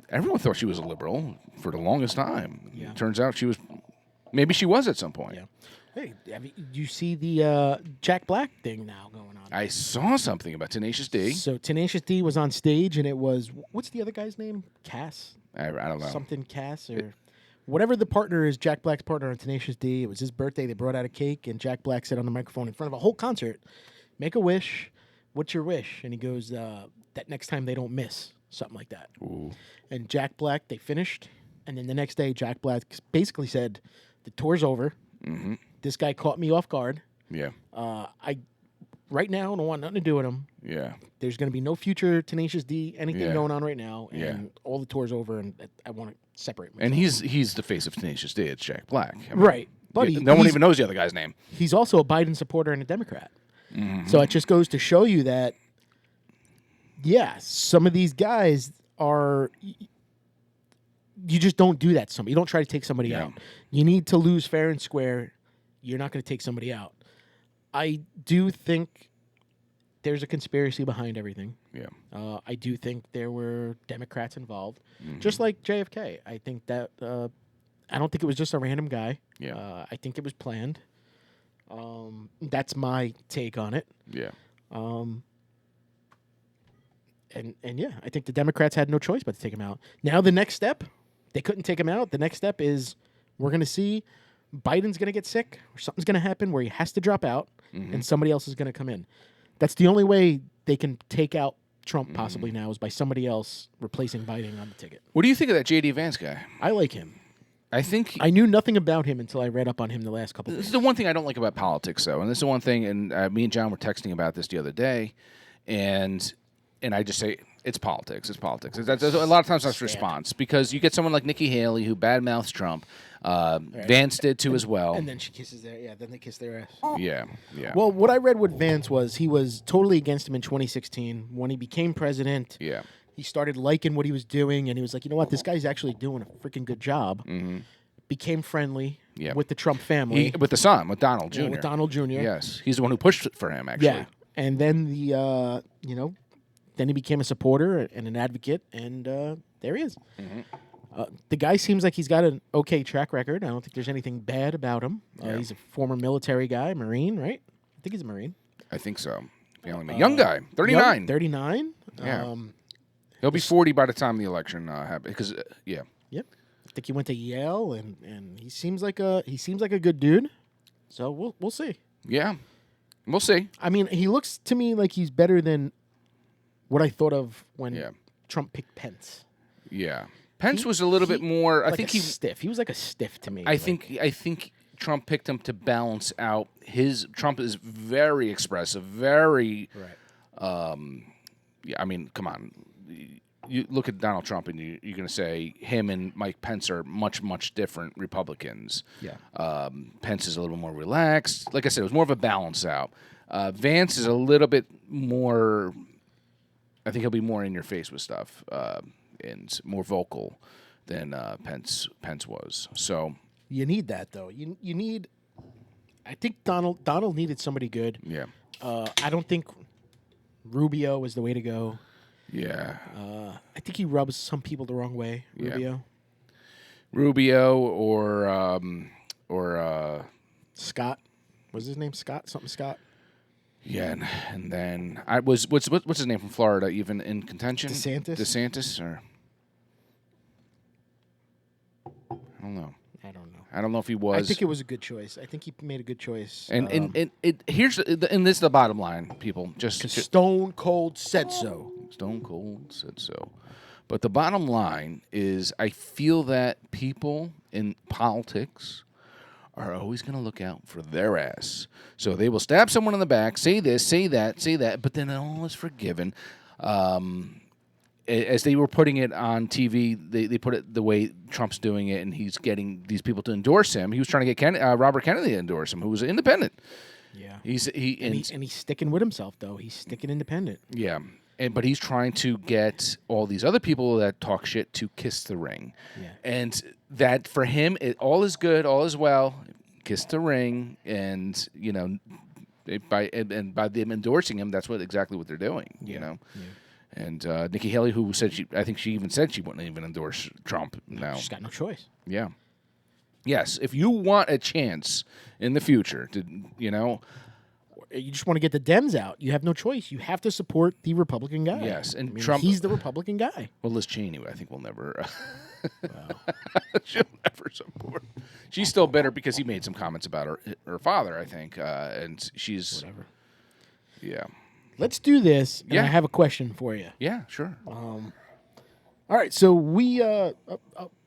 Everyone thought she was a liberal for the longest time. Yeah. Turns out she was. Maybe she was at some point. Yeah. Hey, you see the Jack Black thing now going on? I saw something about Tenacious D. So Tenacious D was on stage, and it was what's the other guy's name? Cass. I don't know. Something Cass or whatever the partner is. Jack Black's partner on Tenacious D. It was his birthday. They brought out a cake, and Jack Black said on the microphone in front of a whole concert, "Make a wish. What's your wish?" And he goes, "That next time they don't miss." Something like that. Ooh. And Jack Black, they finished, and then the next day, Jack Black basically said, "The tour's over. Mm-hmm. This guy caught me off guard. Yeah. I right now, I don't want nothing to do with him. Yeah. There's going to be no future Tenacious D, anything going on right now, and Yeah. all the tour's over, and I want to separate myself. And he's the face of Tenacious D. It's Jack Black. I mean, right. But no one even knows the other guy's name. He's also a Biden supporter and a Democrat. So it just goes to show you that, yeah, some of these guys are. You just don't do that to somebody. You don't try to take somebody out. You need to lose fair and square. You're not going to take somebody out. I do think there's a conspiracy behind everything. Yeah. I do think there were Democrats involved, just like JFK. I think that I don't think it was just a random guy. Yeah. I think it was planned. That's my take on it. Yeah. And yeah, I think the Democrats had no choice but to take him out. Now the next step, they couldn't take him out. The next step is we're going to see Biden's going to get sick or something's going to happen where he has to drop out and somebody else is going to come in. That's the only way they can take out Trump possibly now is by somebody else replacing Biden on the ticket. What do you think of that J.D. Vance guy? I like him. I think I knew nothing about him until I read up on him the last couple of this days. is the one thing I don't like about politics, though, and this is the one thing. And me and John were texting about this the other day, and I just say it's politics. It's politics. A lot of times that's response because you get someone like Nikki Haley who badmouths Trump. Vance did too as well. And then she kisses their then they kiss their ass. Yeah. Well, what I read with Vance was he was totally against him in 2016 when he became president. Yeah. He started liking what he was doing, and he was like, you know what, this guy's actually doing a freaking good job. Became friendly with the Trump family. With the son, with Donald Jr. With Donald Jr. Yes. He's the one who pushed it for him, actually. Yeah. And then then he became a supporter and an advocate, and there he is. The guy seems like he's got an okay track record. I don't think there's anything bad about him. He's a former military guy, Marine, right? I think he's a Marine. I think so. A young guy, 39. 39. Yeah. He'll be 40 by the time the election happens. Because, Yep. I think he went to Yale, and he seems like a good dude. So we'll see. Yeah. We'll see. I mean, he looks to me like he's better than what I thought of when Trump picked Pence. Yeah. Pence was a little bit more. I think he stiff. He was like a stiff to me. I think Trump picked him to balance out his. Trump is very expressive, very. Right. Yeah, I mean, come on. You look at Donald Trump, and you're going to say him and Mike Pence are much different Republicans. Yeah. Pence is a little more relaxed. Like I said, it was more of a balance out. Vance is a little bit more. I think he'll be more in your face with stuff. And more vocal than Pence was. So you need that though. You need. I think Donald needed somebody good. Yeah. I don't think Rubio was the way to go. Yeah. I think he rubs some people the wrong way. Rubio or Scott. Was his name Scott? Something Scott. Yeah, and then what's his name from Florida even in contention? DeSantis or I don't know. I don't know if he was. I think it was a good choice. I think he made a good choice. And this is the bottom line, people. Just Stone Cold said so. Stone Cold said so. But the bottom line is, I feel that people in politics are always going to look out for their ass. So they will stab someone in the back, say this, say that, but then all is forgiven. As they were putting it on TV, they put it the way Trump's doing it, and he's getting these people to endorse him. He was trying to get Robert Kennedy to endorse him, who was independent. Yeah, he's sticking with himself though. He's sticking independent. Yeah, but he's trying to get all these other people that talk shit to kiss the ring. Yeah, and that for him, all is good, all is well. Kiss the ring, and by them endorsing him, that's exactly what they're doing. You know. Yeah. And Nikki Haley, who said I think she even said she wouldn't even endorse Trump now. She's got no choice. Yeah. Yes, if you want a chance in the future to, you just want to get the Dems out. You have no choice. You have to support the Republican guy. Yes, and Trump. He's the Republican guy. Well, Liz Cheney, I think, will never. She'll never support. She's still bitter because he made some comments about her father, I think, and she's whatever. Yeah. Let's do this. And I have a question for you. Yeah, sure. All All right, so we a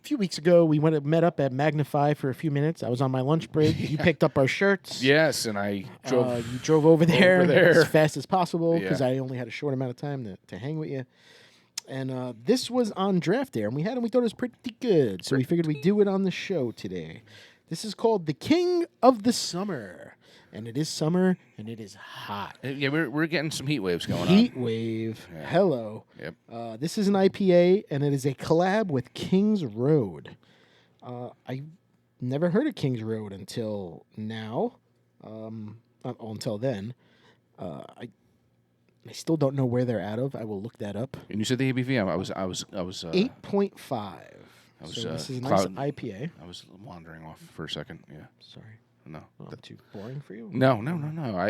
few weeks ago we met up at Magnify for a few minutes. I was on my lunch break. You picked up our shirts. Yes, and I drove. You drove over there, as fast as possible because Yeah. I only had a short amount of time to hang with you. And this was on draft day, and we thought it was pretty good. So we figured we'd do it on the show today. This is called The King of the Summer. And it is summer, and it is hot. Yeah, we're getting some heat waves going on. Heat wave. Yeah. Hello. Yep. This is an IPA, and it is a collab with King's Road. I never heard of King's Road until now. Until then. I still don't know where they're out of. I will look that up. And you said the ABV. I was 8.5. So this is a nice IPA. I was wandering off for a second. Yeah. Sorry. No. That's too boring for you? No.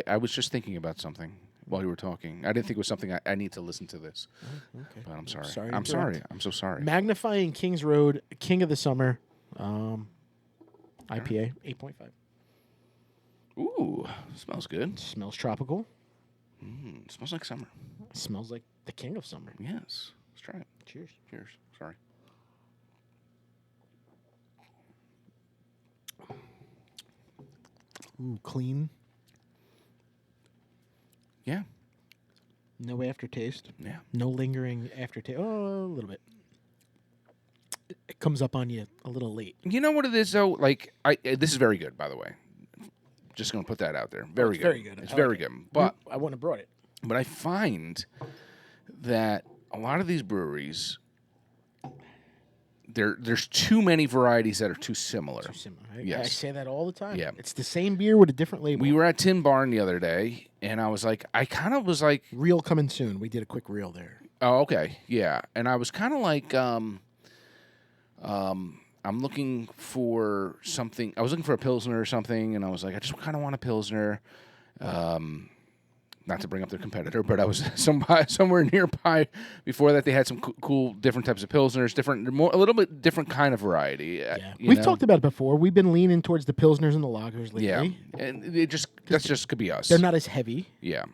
I was just thinking about something while you were talking. I didn't think it was something I need to listen to this. Oh, okay. But I'm sorry. Sorry. I'm sorry. I'm so sorry. Magnifying King's Road, King of the Summer, IPA, 8.5. Ooh, smells good. Smells tropical. Smells like summer. Smells like the King of Summer. Yes. Let's try it. Cheers. Cheers. Sorry. Ooh, clean. Yeah. No aftertaste. Yeah. No lingering aftertaste. Oh, a little bit. It comes up on you a little late. You know what it is though? Like this is very good, by the way. Just gonna put that out there. Very good. Very good. It's very good. But I wouldn't have brought it. But I find that a lot of these breweries, there's too many varieties that are too similar. Too similar. Yes. I say that all the time. Yeah. It's the same beer with a different label. We were at Tin Barn the other day, and I kind of was like, Reel coming soon. We did a quick reel there. oh, okay, yeah. And I was kind of like, I'm looking for something. I was looking for a Pilsner or something, and I was like, I just kind of want a Pilsner. Not to bring up their competitor, but I was somewhere nearby before that. They had some cool different types of Pilsners, a little bit different kind of variety. Yeah. We've talked about it before. We've been leaning towards the Pilsners and the lagers lately. Yeah, and that's just could be us. They're not as heavy. Yeah.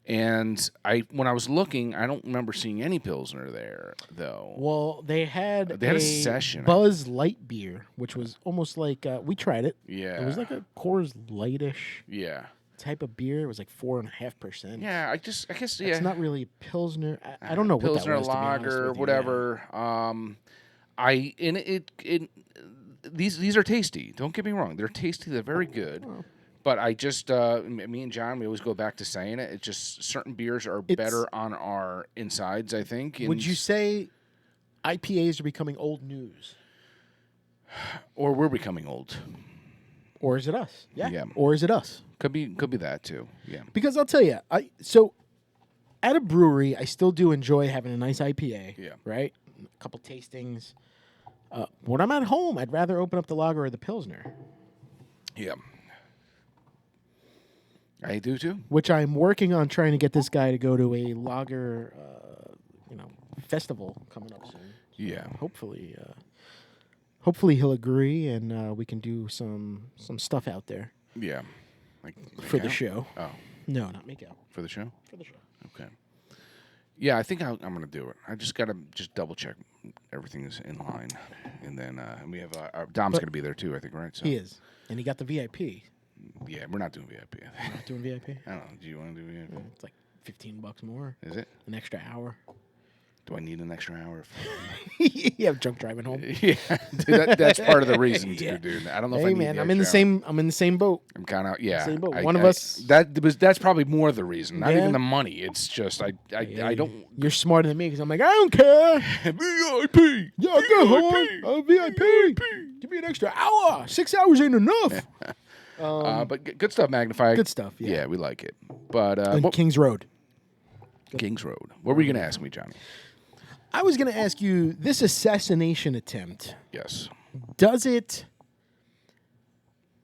And when I was looking, I don't remember seeing any Pilsner there, though. Well, they had a session. Buzz Light beer, which was almost like, we tried it. Yeah. It was like a Coors Lightish Yeah. type of beer. It was like 4.5%. Yeah, I guess, yeah. It's not really Pilsner. I don't know what that was, Pilsner, to be honest lager, with you. whatever. These are tasty. Don't get me wrong. They're tasty. They're very good. Oh. But I just, me and John, we always go back to saying it. It's just certain beers are better on our insides, I think. Would you say IPAs are becoming old news? Or we're becoming old. Or is it us? Yeah. Or is it us? Could be that too. Yeah. Because I'll tell you, so at a brewery, I still do enjoy having a nice IPA. Yeah. Right? A couple tastings. When I'm at home, I'd rather open up the lager or the Pilsner. Yeah. I do too. Which I'm working on trying to get this guy to go to a lager, festival coming up soon. Yeah. Hopefully he'll agree and we can do some stuff out there. Yeah. Like for the show. Oh. No, not make out. For the show? For the show. Okay. Yeah, I think I'm going to do it. I just got to double check everything's in line. And then we have our Dom's going to be there too, I think, right? So. He is. And he got the VIP. Yeah, we're not doing VIP. Not doing VIP? I don't know. Do you want to do VIP? It's like $15 more. Is it? An extra hour. Do I need an extra hour? You have drunk driving home. Yeah, dude, that's part of the reason too, dude. I don't know if I need man, the I'm in the extra hour. I'm in the same boat. I'm kind of Same boat. One of us. That's probably more the reason. Not Yeah. even the money. It's just I don't. You're smarter than me because I'm like, I don't care. VIP. Yeah, go home. VIP. Give me an extra hour. 6 hours ain't enough. But good stuff, Magnify. Good stuff. Yeah. Yeah, we like it. But King's Road. King's Road. What were you gonna ask me, Johnny? I was going to ask you, this assassination attempt, Yes. does it,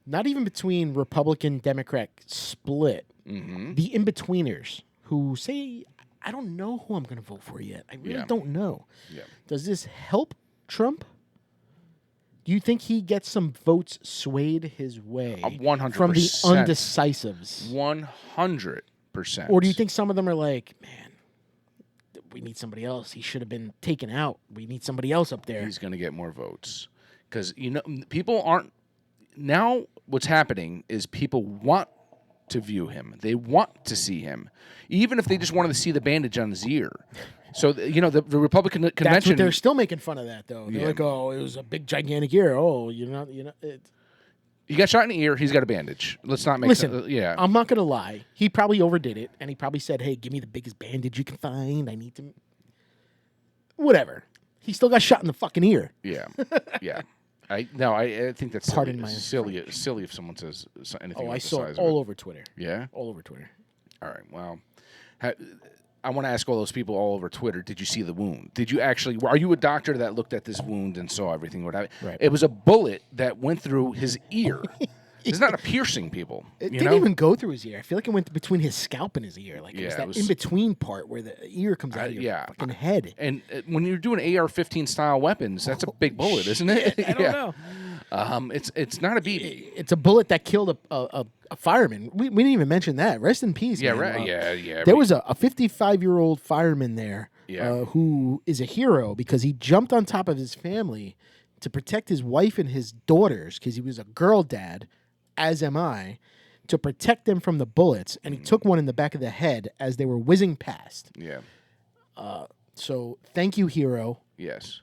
not even between Republican, Democrat split, the in-betweeners who say, I don't know who I'm going to vote for yet. I really don't know. Yeah. Does this help Trump? Do you think he gets some votes swayed his way 100%. from the undecisives? 100%. Or do you think some of them are like, man, we need somebody else. He should have been taken out. We need somebody else up there. He's going to get more votes because people aren't now. What's happening is people want to view him. They want to see him, even if they just wanted to see the bandage on his ear. So the Republican convention. That's what they're still making fun of that though. They're like, oh, it was a big gigantic ear. Oh, He got shot in the ear. He's got a bandage. Let's not make. Listen, I'm not gonna lie. He probably overdid it, and he probably said, "Hey, give me the biggest bandage you can find. I need to." Whatever. He still got shot in the fucking ear. Yeah, yeah. I think that's silly if someone says anything. Oh, I saw it all over Twitter. Yeah, all over Twitter. All right. Well, I want to ask all those people all over Twitter. Did you see the wound? Are you a doctor that looked at this wound and saw everything? Right. It was a bullet that went through his ear. It's not a piercing, people. It didn't even go through his ear. I feel like it went between his scalp and his ear. Like it was that in-between part where the ear comes out of your fucking head. And when you're doing AR-15 style weapons, that's a big bullet, isn't it? I don't know. It's not a BB. It's a bullet that killed a fireman. We didn't even mention that. Rest in peace. Yeah, man. right. Yeah. There was a 55-year-old fireman there who is a hero because he jumped on top of his family to protect his wife and his daughters because he was a girl dad, as am I, to protect them from the bullets. And he took one in the back of the head as they were whizzing past. Yeah. So thank you, hero. Yes.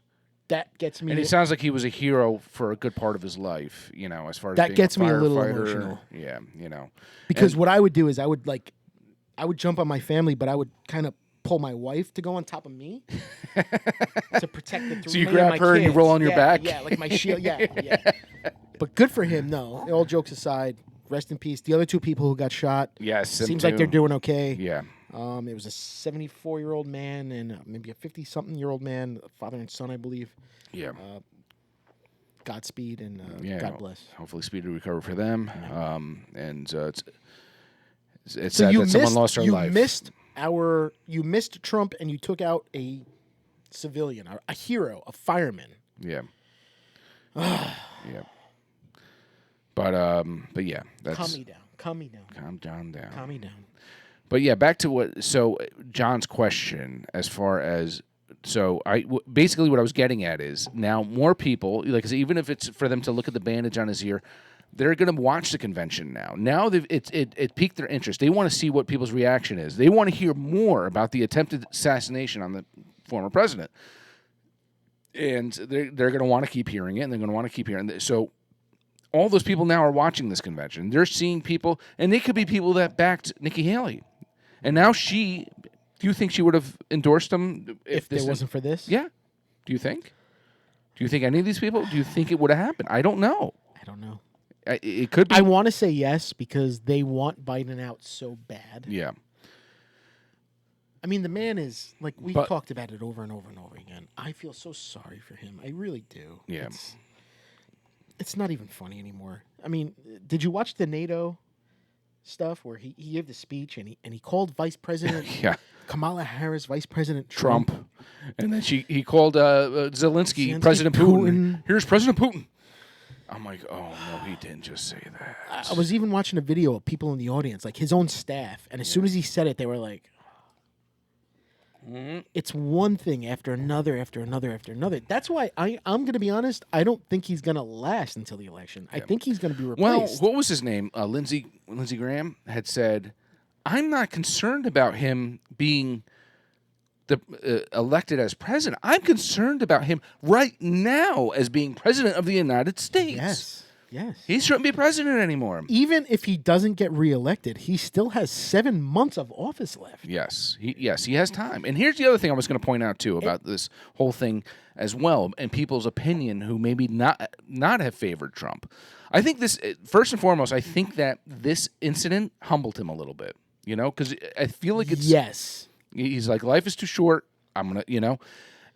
That gets me. And it sounds like he was a hero for a good part of his life, as far as that being gets a me a little firefighter. emotional. Yeah, Because what I would do is I would jump on my family, but I would kind of pull my wife to go on top of me to protect the three. So you grab her and you roll on your back? Yeah, like my shield. Yeah. But good for him, no. All jokes aside, rest in peace. The other two people who got shot, yes, seems like they're doing okay. Yeah. It was a 74-year-old man and maybe a 50-something-year-old man, father and son, I believe. Yeah. Godspeed and God bless. Hopefully, speedy recovery for them. It's so sad that someone lost their life. You missed Trump and you took out a civilian, a hero, a fireman. Yeah. Yeah. But yeah, that's calm me down. Calm down. Calm me down. But yeah, back to John's question as far as basically what I was getting at is now more people, like even if it's for them to look at the bandage on his ear, they're going to watch the convention now. Now it piqued their interest. They want to see what people's reaction is. They want to hear more about the attempted assassination on the former president. And they're going to want to keep hearing it, and they're going to want to keep hearing it. So all those people now are watching this convention. They're seeing people, and they could be people that backed Nikki Haley. And now do you think she would have endorsed him if there wasn't for this? Yeah. Do you think? Do you think any of these people, do you think it would have happened? I don't know. It could be. I want to say yes because they want Biden out so bad. Yeah. I mean, the man is, like, we've talked about it over and over and over again. I feel so sorry for him. I really do. Yeah. It's not even funny anymore. I mean, did you watch the NATO stuff where he gave the speech and he called Vice President Kamala Harris Vice President Trump. And then he called Zelensky President Putin. Here's President Putin. I'm like, oh, no, he didn't just say that. I was even watching a video of people in the audience, like his own staff, and as soon as he said it, they were like, it's one thing after another, after another, after another. That's why I'm going to be honest. I don't think he's going to last until the election. I think he's going to be replaced. Well, what was his name? Lindsey Graham had said, I'm not concerned about him being elected as president. I'm concerned about him right now as being president of the United States. Yes. He shouldn't be president anymore. Even if he doesn't get reelected, he still has 7 months of office left. Yes, he has time. And here's the other thing I was going to point out too about this whole thing as well, and people's opinion who maybe not have favored Trump. I think this, first and foremost, I think that this incident humbled him a little bit. Because I feel like it's he's like, life is too short. I'm gonna,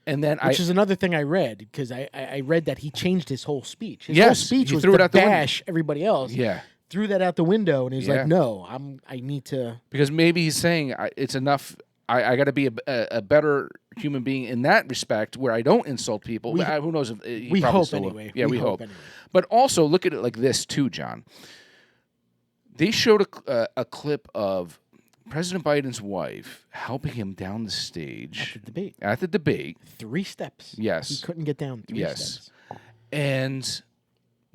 And then Which is another thing I read, because I read that he changed his whole speech. His whole speech was threw it to out the bash everybody else. Yeah. Threw that out the window, and he was like, no, I need to... Because maybe he's saying, it's enough, I got to be a better human being in that respect, where I don't insult people. Who knows? If we hope anyway. Yeah, we hope. Anyway. But also, look at it like this, too, John. They showed a clip of President Biden's wife helping him down the stage At the debate. 3 steps. Yes. He couldn't get down 3 steps. And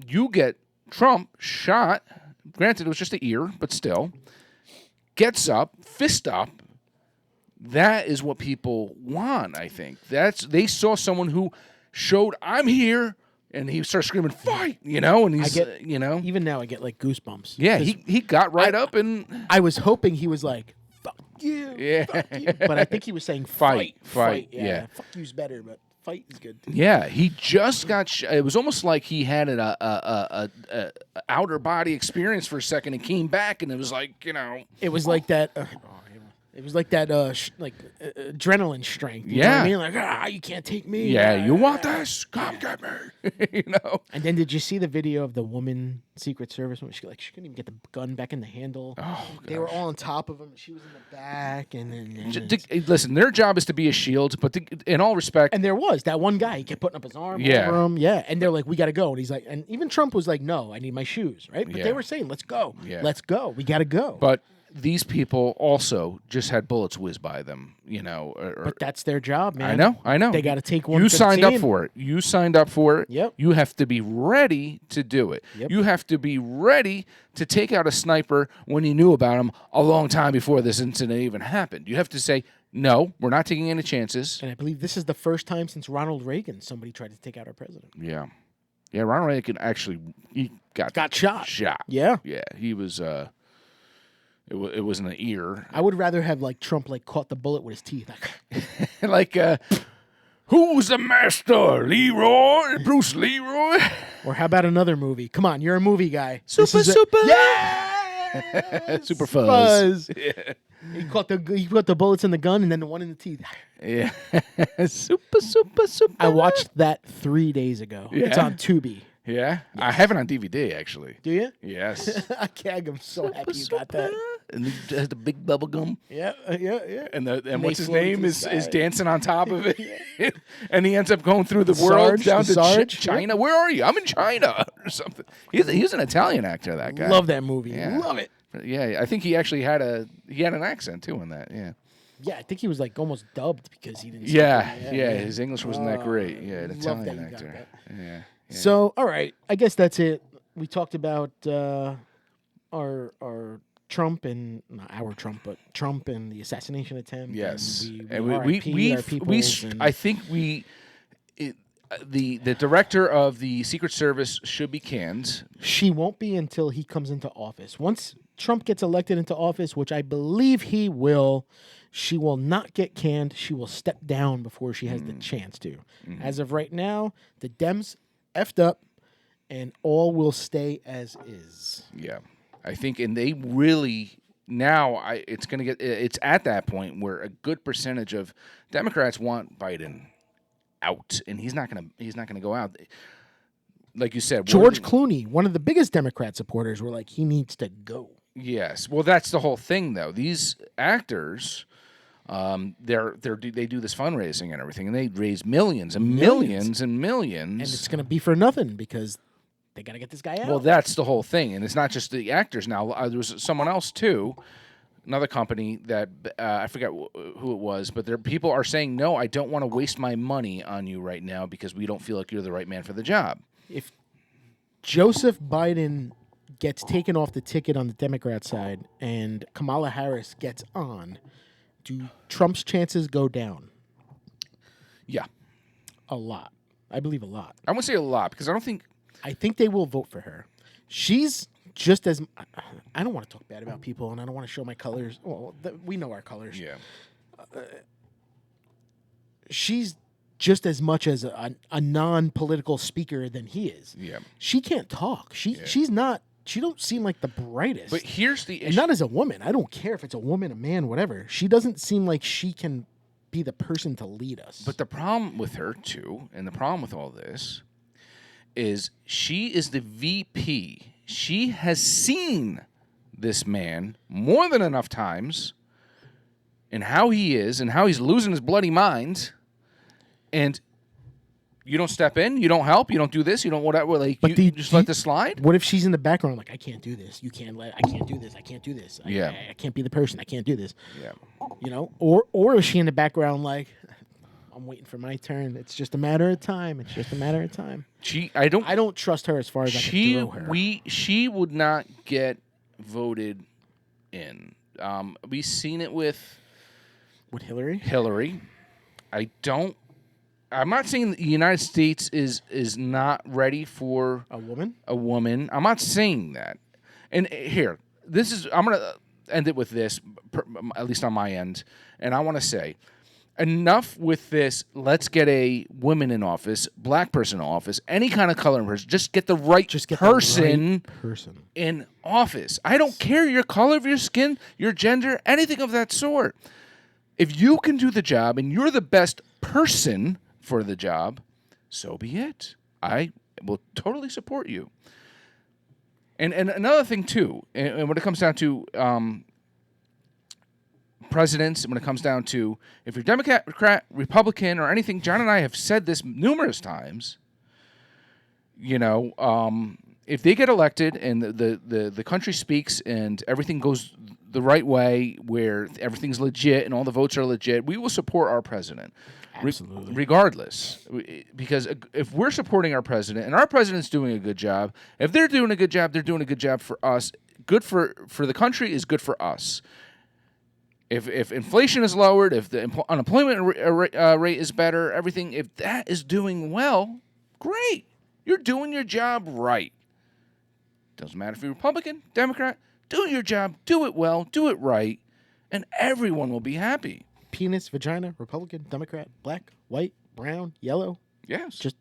you get Trump shot. Granted, it was just an ear, but still. Gets up, fist up. That is what people want, I think. They saw someone who showed, I'm here, and he started screaming, fight, and he's, Even now I get like goosebumps. Yeah, he got right up and... I was hoping he was like, fuck you, yeah. fuck you. But I think he was saying fight. Yeah. Fuck you's better, but fight is good too. Yeah, he just got... It was almost like he had a outer body experience for a second and came back, and it was like, It was like that... It was like that, adrenaline strength. You know what I mean? Like, you can't take me. Yeah, you want this? Come get me. And then did you see the video of the woman Secret Service when she couldn't even get the gun back in the handle? Oh, they were all on top of him. She was in the back, and then listen, their job is to be a shield, but in all respect, and there was that one guy. He kept putting up his arm over him. Yeah, and they're like, "We got to go," and he's like, and even Trump was like, "No, I need my shoes." Right, but they were saying, "Let's go, let's go, we got to go." But these people also just had bullets whiz by them, But that's their job, man. I know. They got to take one. You signed up for it. Yep. You have to be ready to do it. Yep. You have to be ready to take out a sniper when you knew about him a long time before this incident even happened. You have to say, no, we're not taking any chances. And I believe this is the first time since Ronald Reagan somebody tried to take out our president. Yeah. Yeah, Ronald Reagan actually got shot. Yeah. Yeah, he was... It was in the ear. I would rather have Trump caught the bullet with his teeth. Who's the master? Leroy? Bruce Leroy? Or how about another movie? Come on, you're a movie guy. Super. Yeah! Super Fuzz. Yeah. He caught the bullets in the gun and then the one in the teeth. Yeah. Super. I watched that 3 days ago. Yeah. It's on Tubi. Yeah? I have it on DVD, actually. Do you? Yes. I'm so happy you got that. And he has the big bubble gum. Yeah. And what's his name is dancing on top of it. And he ends up going through the world down to China. Where are you? I'm in China or something. He's an Italian actor, that guy. Love that movie. Yeah. Love it. Yeah, I think he actually had an accent too in that. Yeah. Yeah, I think he was almost dubbed because he didn't. Yeah, his English wasn't that great. Yeah, an Italian actor. Yeah. So, all right, I guess that's it. We talked about our Trump and not our Trump, but Trump and the assassination attempt. Yes, and we I think the director of the Secret Service should be canned. She won't be until he comes into office. Once Trump gets elected into office, which I believe he will, she will not get canned. She will step down before she has the chance to. Mm-hmm. As of right now, the Dems effed up, and all will stay as is. Yeah, I think, and they really it's at that point where a good percentage of Democrats want Biden out, and he's not gonna go out. Like you said, George Clooney, one of the biggest Democrat supporters, were like, he needs to go. Yes, well, that's the whole thing, though. These actors. They do this fundraising and everything, and they raise millions and millions and millions. And it's going to be for nothing because they got to get this guy out. Well, that's the whole thing, and it's not just the actors now. There was someone else too, another company that I forget who it was, but people are saying, no, I don't want to waste my money on you right now because we don't feel like you're the right man for the job. If Joseph Biden gets taken off the ticket on the Democrat side and Kamala Harris gets on, do Trump's chances go down? Yeah. A lot. I believe a lot. I wouldn't say a lot because I think they will vote for her. She's just as... I don't want to talk bad about people, and I don't want to show my colors. Well, we know our colors. Yeah. She's just as much as a non-political speaker than he is. Yeah. She can't talk. She's not... She don't seem like the brightest. But here's the issue. And not as a woman. I don't care if it's a woman, a man, whatever. She doesn't seem like she can be the person to lead us. But the problem with her, too, and the problem with all this, is she is the VP. She has seen this man more than enough times and how he is and how he's losing his bloody mind. And You don't step in. You don't help. You don't do this. You don't whatever. Like, But you just let this slide. What if she's in the background like, I can't do this. You can't let. I can't do this. I can't do this. I can't be the person. I can't do this. Yeah. You know, or is she in the background like, I'm waiting for my turn. It's just a matter of time. It's just a matter of time. I don't trust her as far as I can throw her. She would not get voted in. We've seen it with Hillary. I'm not saying the United States is not ready for A woman. I'm not saying that. And here, I'm going to end it with this, at least on my end. And I want to say, enough with this. Let's get a woman in office, black person in office, any kind of color in person. Just get the right person in office. I don't care your color of your skin, your gender, anything of that sort. If you can do the job and you're the best person for the job, so be it. I will totally support you. And another thing too, and when it comes down to presidents, when it comes down to if you're Democrat, Republican, or anything, John and I have said this numerous times. You know, if they get elected and the country speaks and everything goes the right way, where everything's legit and all the votes are legit, we will support our president. Absolutely. Regardless, because if we're supporting our president and our president's doing a good job, if they're doing a good job, they're doing a good job for us. Good for the country is good for us. If inflation is lowered, if the unemployment rate is better, everything, if that is doing well, great. You're doing your job right. Doesn't matter if you're Republican, Democrat, do your job, do it well, do it right, and everyone will be happy. Penis, vagina, Republican, Democrat, black, white, brown, yellow. Yes. Just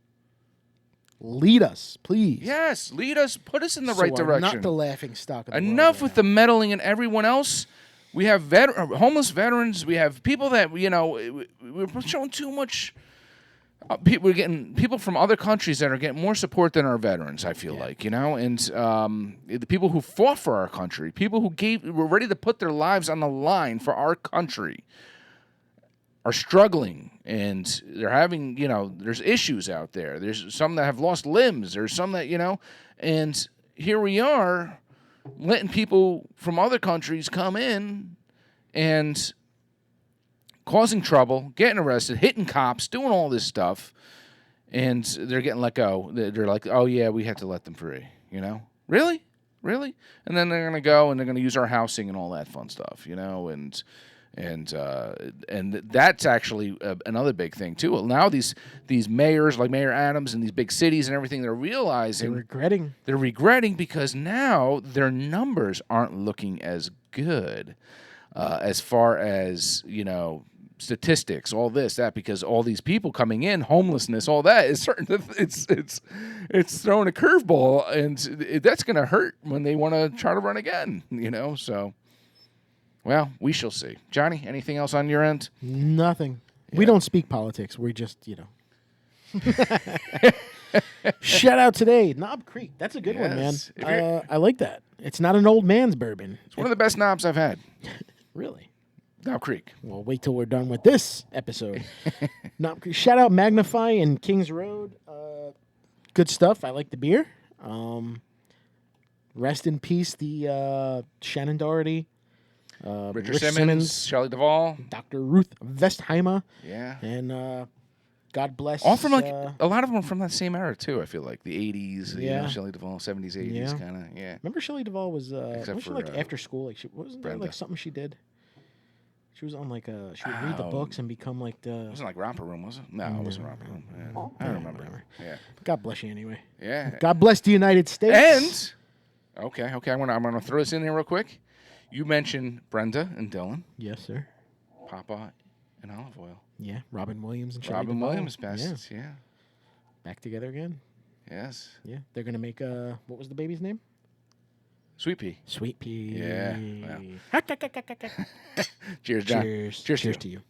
lead us, please. Yes, lead us, put us in the right direction. Not the laughing stock of the Enough world with the meddling and everyone else. We have homeless veterans. We have people that, we're showing too much. We're getting people from other countries that are getting more support than our veterans, I feel like, and the people who fought for our country, people who were ready to put their lives on the line for our country, are struggling, and they're having, there's issues out there. There's some that have lost limbs. There's some that, and here we are letting people from other countries come in and causing trouble, getting arrested, hitting cops, doing all this stuff, and they're getting let go. They're like, oh, yeah, we had to let them free, Really? Really? And then they're going to go and they're going to use our housing and all that fun stuff, and that's actually another big thing too. Well, now these mayors like Mayor Adams and these big cities and everything, they're realizing they're regretting because now their numbers aren't looking as good as far as statistics, all this, that, because all these people coming in, homelessness, all that is certain. It's throwing a curveball, and that's going to hurt when they want to try to run again. So. Well, we shall see. Johnny, anything else on your end? Nothing. Yeah. We don't speak politics. We just, Shout out today, Knob Creek. That's a good one, man. I like that. It's not an old man's bourbon. It's one of the best knobs I've had. Really? Knob Creek. Well, wait till we're done with this episode. Knob Creek. Shout out Magnify and Kings Road. Good stuff. I like the beer. Rest in peace, the Shannon Doherty. Richard Simmons, Shelley Duvall, Dr. Ruth Vestheimer, and God bless. All from a lot of them are from that same era too. I feel like the '80s, Shelley Duvall, '70s, '80s, kind of. Yeah. Remember Shelley Duvall was wasn't she like after school? Like wasn't there like something she did? She was on like she would read the books and become like the. It wasn't like Romper Room, was it? No, it wasn't Romper Room. Yeah. I don't remember. Yeah. God bless you anyway. Yeah. God bless the United States. And okay, I'm gonna throw this in here real quick. You mentioned Brenda and Dylan. Yes, sir. Papa and Olive Oil. Yeah, Robin Williams and Shelley Robin Duvall. Williams passed. Yeah. Back together again. Yes. Yeah, they're gonna make what was the baby's name? Sweet Pea. Sweet Pea. Yeah. Well. Cheers, John. Cheers to you.